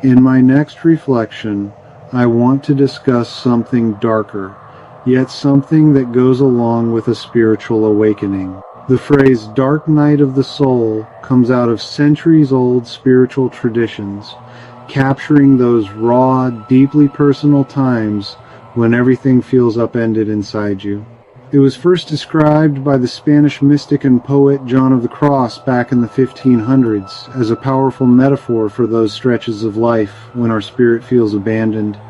In my next reflection, I want to discuss something darker, yet something that goes along with a spiritual awakening. The phrase dark night of the soul comes out of centuries-old spiritual traditions, capturing those raw, deeply personal times when everything feels upended inside you. It was first described by the Spanish mystic and poet John of the Cross back in the 1500s as a powerful metaphor for those stretches of life when our spirit feels abandoned,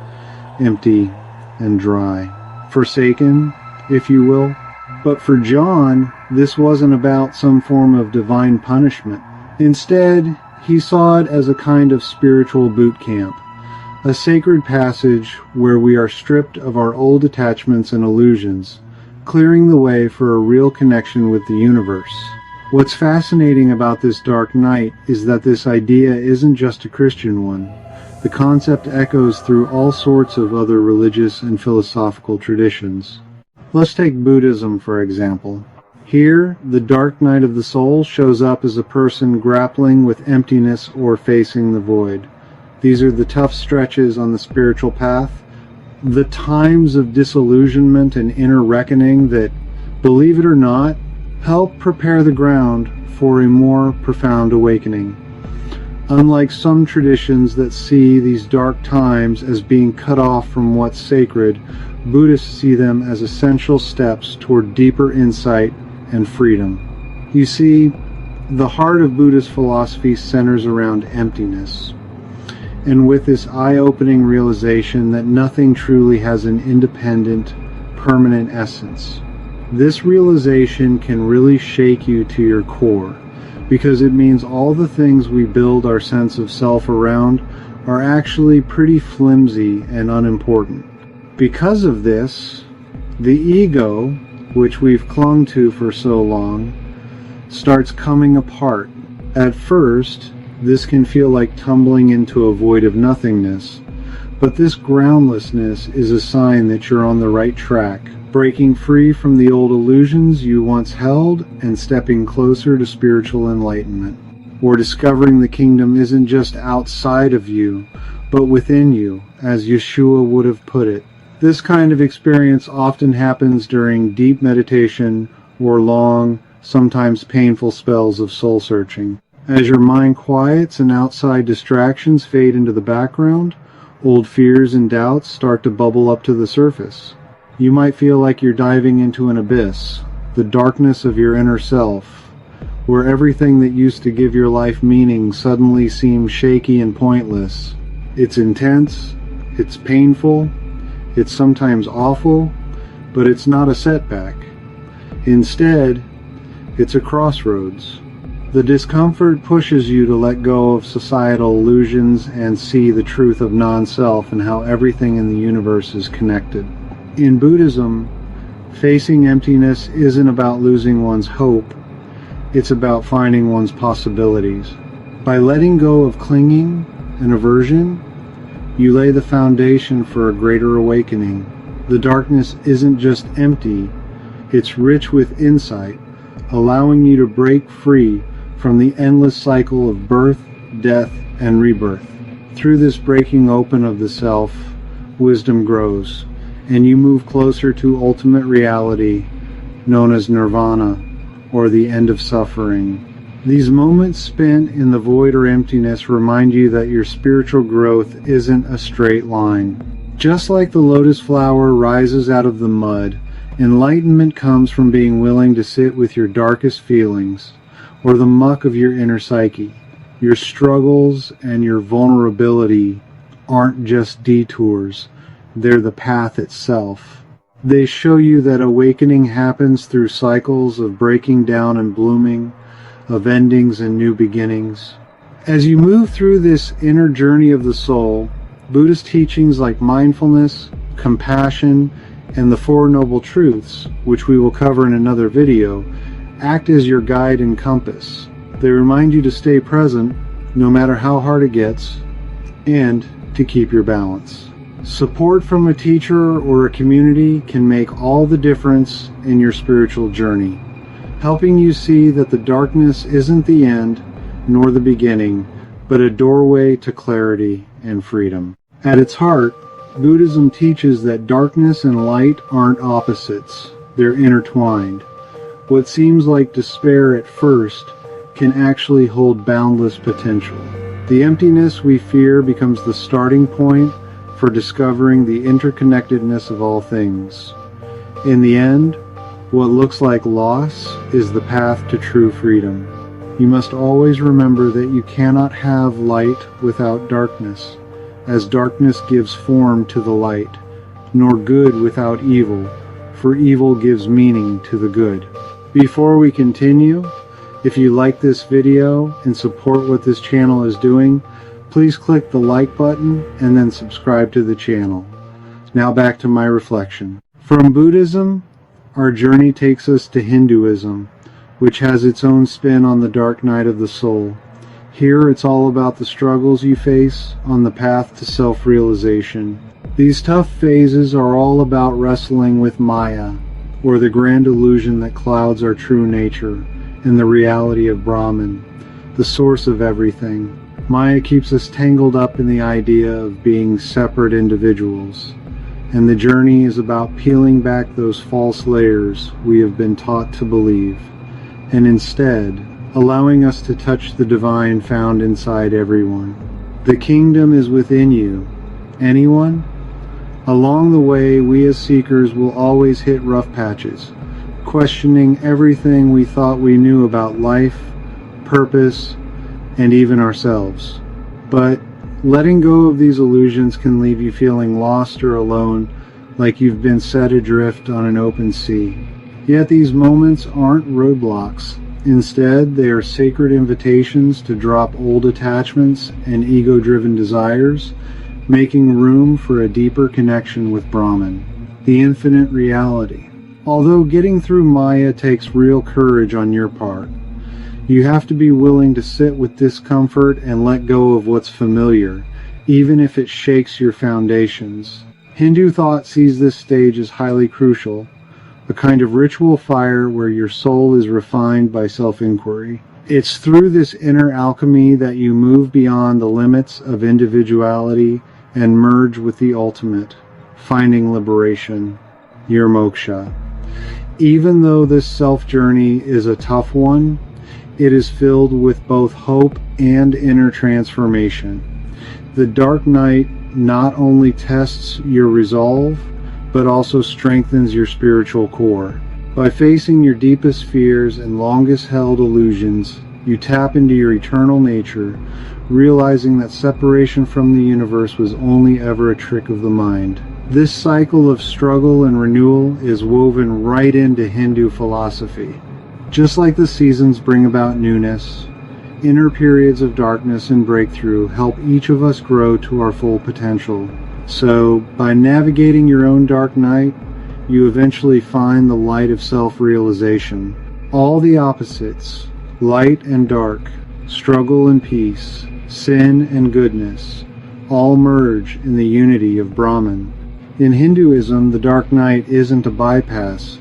empty, and dry. Forsaken, if you will. But for John, this wasn't about some form of divine punishment. Instead, he saw it as a kind of spiritual boot camp, a sacred passage where we are stripped of our old attachments and illusions, clearing the way for a real connection with the universe. What's fascinating about this dark night is that this idea isn't just a Christian one. The concept echoes through all sorts of other religious and philosophical traditions. Let's take Buddhism, for example. Here, the dark night of the soul shows up as a person grappling with emptiness or facing the void. These are the tough stretches on the spiritual path, the times of disillusionment and inner reckoning that, believe it or not, help prepare the ground for a more profound awakening. Unlike some traditions that see these dark times as being cut off from what's sacred, Buddhists see them as essential steps toward deeper insight and freedom. You see, the heart of Buddhist philosophy centers around emptiness, and with this eye-opening realization that nothing truly has an independent, permanent essence. This realization can really shake you to your core, because it means all the things we build our sense of self around are actually pretty flimsy and unimportant. Because of this, the ego, which we've clung to for so long, starts coming apart. At first, this can feel like tumbling into a void of nothingness, but this groundlessness is a sign that you're on the right track, breaking free from the old illusions you once held and stepping closer to spiritual enlightenment, or discovering the kingdom isn't just outside of you, but within you, as Yeshua would have put it. This kind of experience often happens during deep meditation or long, sometimes painful spells of soul-searching. As your mind quiets and outside distractions fade into the background, old fears and doubts start to bubble up to the surface. You might feel like you're diving into an abyss, the darkness of your inner self, where everything that used to give your life meaning suddenly seems shaky and pointless. It's intense, it's painful, it's sometimes awful, but it's not a setback. Instead, it's a crossroads. The discomfort pushes you to let go of societal illusions and see the truth of non-self and how everything in the universe is connected. In Buddhism, facing emptiness isn't about losing one's hope, it's about finding one's possibilities. By letting go of clinging and aversion, you lay the foundation for a greater awakening. The darkness isn't just empty, it's rich with insight, allowing you to break free from the endless cycle of birth, death, and rebirth. Through this breaking open of the self, wisdom grows, and you move closer to ultimate reality, known as nirvana, or the end of suffering. These moments spent in the void or emptiness remind you that your spiritual growth isn't a straight line. Just like the lotus flower rises out of the mud, enlightenment comes from being willing to sit with your darkest feelings, or the muck of your inner psyche. Your struggles and your vulnerability aren't just detours, they're the path itself. They show you that awakening happens through cycles of breaking down and blooming, of endings and new beginnings. As you move through this inner journey of the soul, Buddhist teachings like mindfulness, compassion, and the Four Noble Truths, which we will cover in another video, act as your guide and compass. They remind you to stay present, no matter how hard it gets, and to keep your balance. Support from a teacher or a community can make all the difference in your spiritual journey, helping you see that the darkness isn't the end nor the beginning, but a doorway to clarity and freedom. At its heart, Buddhism teaches that darkness and light aren't opposites, they're intertwined. What seems like despair at first can actually hold boundless potential. The emptiness we fear becomes the starting point for discovering the interconnectedness of all things. In the end, what looks like loss is the path to true freedom. You must always remember that you cannot have light without darkness, as darkness gives form to the light, nor good without evil, for evil gives meaning to the good. Before we continue, if you like this video and support what this channel is doing, please click the like button and then subscribe to the channel. Now back to my reflection. From Buddhism, our journey takes us to Hinduism, which has its own spin on the dark night of the soul. Here it's all about the struggles you face on the path to self-realization. These tough phases are all about wrestling with Maya, or the grand illusion that clouds our true nature, and the reality of Brahman, the source of everything. Maya keeps us tangled up in the idea of being separate individuals, and the journey is about peeling back those false layers we have been taught to believe, and instead allowing us to touch the divine found inside everyone. The kingdom is within you. Anyone? Along the way, we as seekers will always hit rough patches, questioning everything we thought we knew about life, purpose, and even ourselves. But letting go of these illusions can leave you feeling lost or alone, like you've been set adrift on an open sea. Yet these moments aren't roadblocks. Instead, they are sacred invitations to drop old attachments and ego-driven desires, making room for a deeper connection with Brahman, the infinite reality. Although getting through Maya takes real courage on your part, you have to be willing to sit with discomfort and let go of what's familiar, even if it shakes your foundations. Hindu thought sees this stage as highly crucial, a kind of ritual fire where your soul is refined by self-inquiry. It's through this inner alchemy that you move beyond the limits of individuality and merge with the ultimate, finding liberation, your moksha. Even though this self-journey is a tough one, it is filled with both hope and inner transformation. The dark night not only tests your resolve, but also strengthens your spiritual core. By facing your deepest fears and longest held illusions, you tap into your eternal nature, realizing that separation from the universe was only ever a trick of the mind. This cycle of struggle and renewal is woven right into Hindu philosophy. Just like the seasons bring about newness, inner periods of darkness and breakthrough help each of us grow to our full potential. So, by navigating your own dark night, you eventually find the light of self-realization. All the opposites, light and dark, struggle and peace, sin and goodness, all merge in the unity of Brahman. In Hinduism, the dark night isn't a bypass.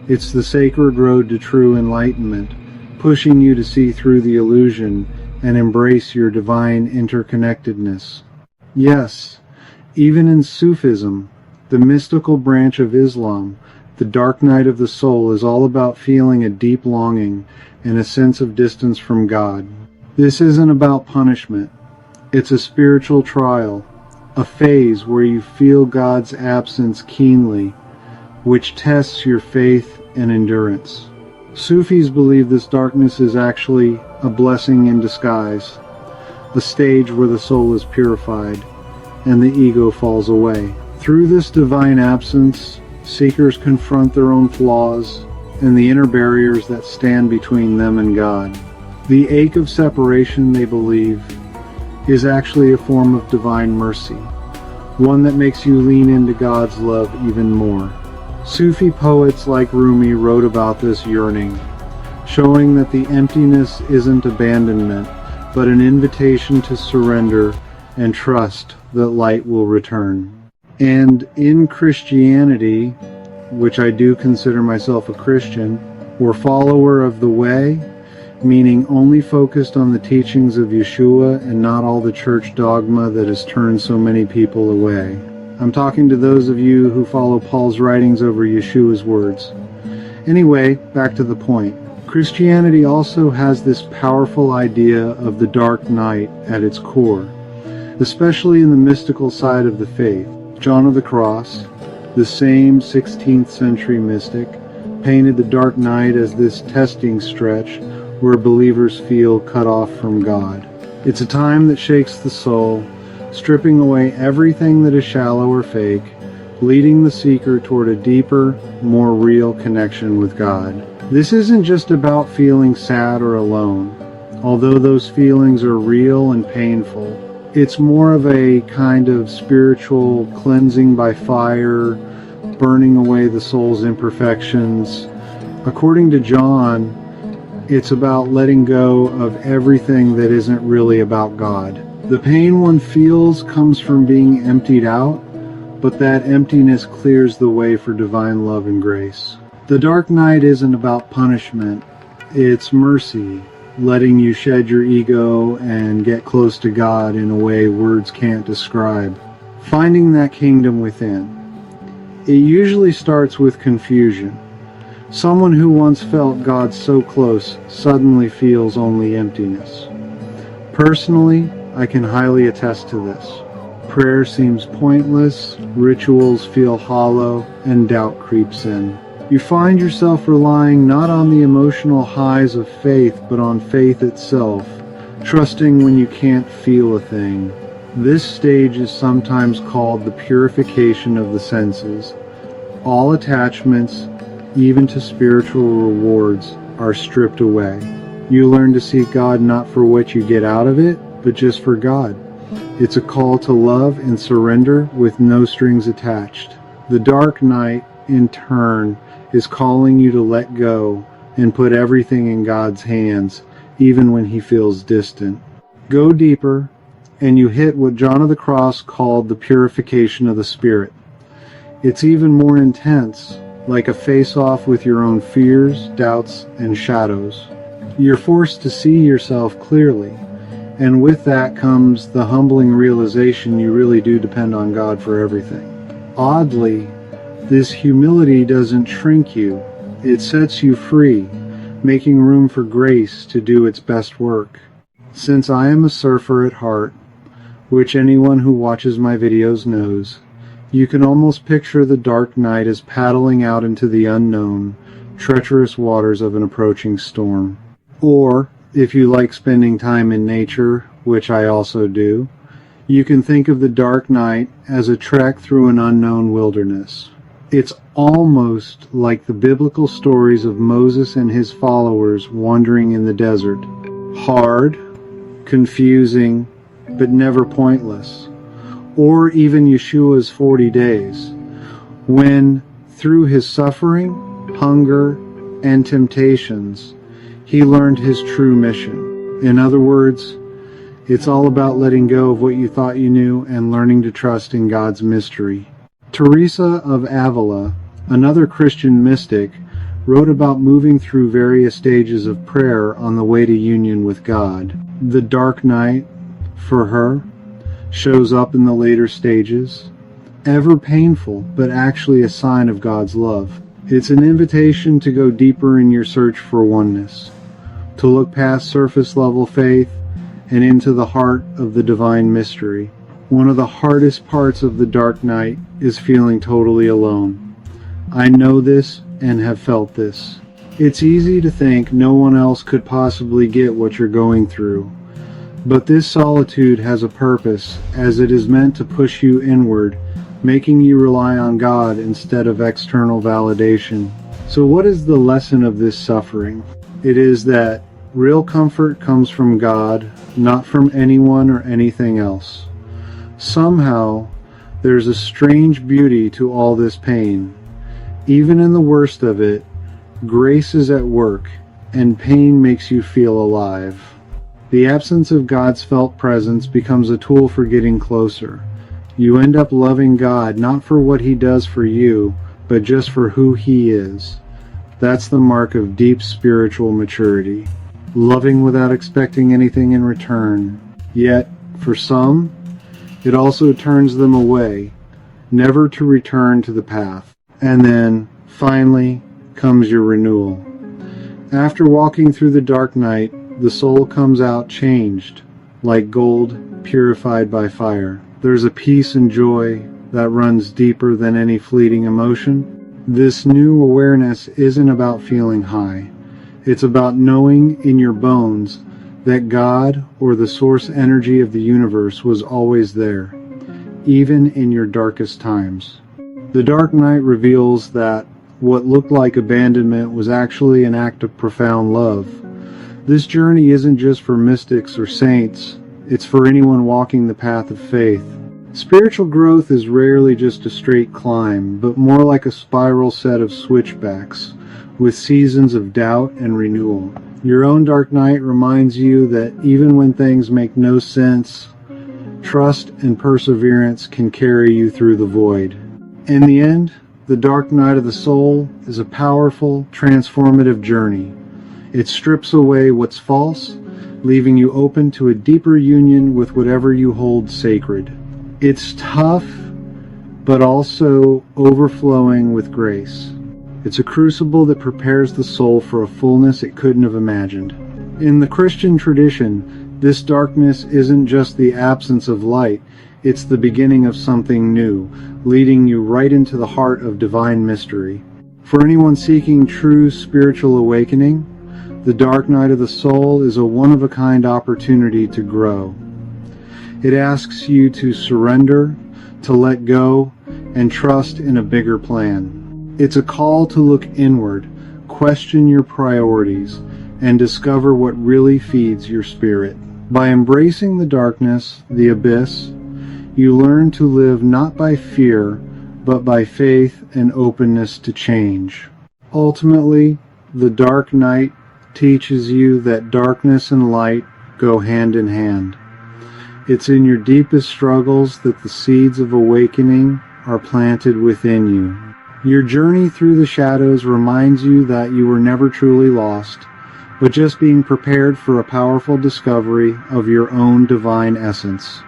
It's the sacred road to true enlightenment, pushing you to see through the illusion and embrace your divine interconnectedness. Yes, even in Sufism, the mystical branch of Islam, the dark night of the soul is all about feeling a deep longing and a sense of distance from God. This isn't about punishment. It's a spiritual trial, a phase where you feel God's absence keenly, which tests your faith and endurance. Sufis believe this darkness is actually a blessing in disguise, a stage where the soul is purified and the ego falls away. Through this divine absence, seekers confront their own flaws and the inner barriers that stand between them and God. The ache of separation, they believe, is actually a form of divine mercy, one that makes you lean into God's love even more. Sufi poets like Rumi wrote about this yearning, showing that the emptiness isn't abandonment, but an invitation to surrender and trust that light will return. And in Christianity, which I do consider myself a Christian, or follower of the way, meaning only focused on the teachings of Yeshua and not all the church dogma that has turned so many people away. I'm talking to those of you who follow Paul's writings over Yeshua's words. Anyway, back to the point. Christianity also has this powerful idea of the dark night at its core, especially in the mystical side of the faith. John of the Cross, the same 16th century mystic, painted the dark night as this testing stretch where believers feel cut off from God. It's a time that shakes the soul, stripping away everything that is shallow or fake, leading the seeker toward a deeper, more real connection with God. This isn't just about feeling sad or alone, although those feelings are real and painful. It's more of a kind of spiritual cleansing by fire, burning away the soul's imperfections. According to John, it's about letting go of everything that isn't really about God. The pain one feels comes from being emptied out, but that emptiness clears the way for divine love and grace. The dark night isn't about punishment, it's mercy, letting you shed your ego and get close to God in a way words can't describe. Finding that kingdom within. It usually starts with confusion. Someone who once felt God so close suddenly feels only emptiness. Personally, I can highly attest to this. Prayer seems pointless, rituals feel hollow, and doubt creeps in. You find yourself relying not on the emotional highs of faith, but on faith itself, trusting when you can't feel a thing. This stage is sometimes called the purification of the senses. All attachments, even to spiritual rewards, are stripped away. You learn to seek God not for what you get out of it, but just for God. It's a call to love and surrender with no strings attached. The dark night, in turn, is calling you to let go and put everything in God's hands, even when He feels distant. Go deeper, and you hit what John of the Cross called the purification of the spirit. It's even more intense, like a face-off with your own fears, doubts, and shadows. You're forced to see yourself clearly, and with that comes the humbling realization you really do depend on God for everything. Oddly, this humility doesn't shrink you, it sets you free, making room for grace to do its best work. Since I am a surfer at heart, which anyone who watches my videos knows, you can almost picture the dark night as paddling out into the unknown, treacherous waters of an approaching storm. Or, if you like spending time in nature, which I also do, you can think of the dark night as a trek through an unknown wilderness. It's almost like the biblical stories of Moses and his followers wandering in the desert. Hard, confusing, but never pointless. Or even Yeshua's 40 days, when, through his suffering, hunger, and temptations, he learned his true mission. In other words, it's all about letting go of what you thought you knew and learning to trust in God's mystery. Teresa of Avila, another Christian mystic, wrote about moving through various stages of prayer on the way to union with God. The dark night, for her, shows up in the later stages, ever painful, but actually a sign of God's love. It's an invitation to go deeper in your search for oneness, to look past surface-level faith and into the heart of the divine mystery. One of the hardest parts of the dark night is feeling totally alone. I know this and have felt this. It's easy to think no one else could possibly get what you're going through. But this solitude has a purpose, as it is meant to push you inward, making you rely on God instead of external validation. So what is the lesson of this suffering? It is that real comfort comes from God, not from anyone or anything else. Somehow, there's a strange beauty to all this pain. Even in the worst of it, grace is at work, and pain makes you feel alive. The absence of God's felt presence becomes a tool for getting closer. You end up loving God not for what He does for you, but just for who He is. That's the mark of deep spiritual maturity. loving without expecting anything in return. Yet, for some, it also turns them away, never to return to the path. And then, finally, comes your renewal. After walking through the dark night, the soul comes out changed, like gold purified by fire. There's a peace and joy that runs deeper than any fleeting emotion. This new awareness isn't about feeling high. It's about knowing in your bones that God, or the source energy of the universe, was always there, even in your darkest times. The dark night reveals that what looked like abandonment was actually an act of profound love. This journey isn't just for mystics or saints, it's for anyone walking the path of faith. Spiritual growth is rarely just a straight climb, but more like a spiral set of switchbacks, with seasons of doubt and renewal. Your own dark night reminds you that even when things make no sense, trust and perseverance can carry you through the void. In the end, the dark night of the soul is a powerful, transformative journey. It strips away what's false, leaving you open to a deeper union with whatever you hold sacred. It's tough, but also overflowing with grace. It's a crucible that prepares the soul for a fullness it couldn't have imagined. In the Christian tradition, this darkness isn't just the absence of light, it's the beginning of something new, leading you right into the heart of divine mystery. For anyone seeking true spiritual awakening, the dark night of the soul is a one-of-a-kind opportunity to grow. It asks you to surrender, to let go, and trust in a bigger plan. It's a call to look inward, question your priorities, and discover what really feeds your spirit. By embracing the darkness, the abyss, you learn to live not by fear, but by faith and openness to change. Ultimately, the dark night teaches you that darkness and light go hand in hand. It's in your deepest struggles that the seeds of awakening are planted within you. Your journey through the shadows reminds you that you were never truly lost, but just being prepared for a powerful discovery of your own divine essence.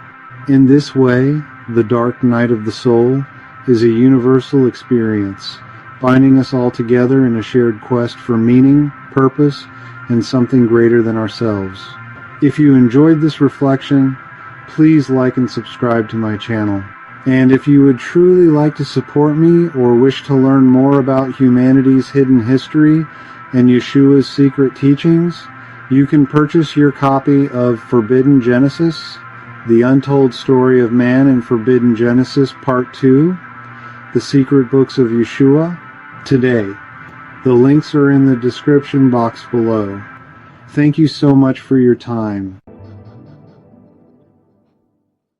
In this way, the dark night of the soul is a universal experience, binding us all together in a shared quest for meaning, purpose, and something greater than ourselves. If you enjoyed this reflection, please like and subscribe to my channel. And if you would truly like to support me or wish to learn more about humanity's hidden history and Yeshua's secret teachings, you can purchase your copy of Forbidden Genesis, The Untold Story of Man in Forbidden Genesis Part 2, The Secret Books of Yeshua, today. The links are in the description box below. Thank you so much for your time.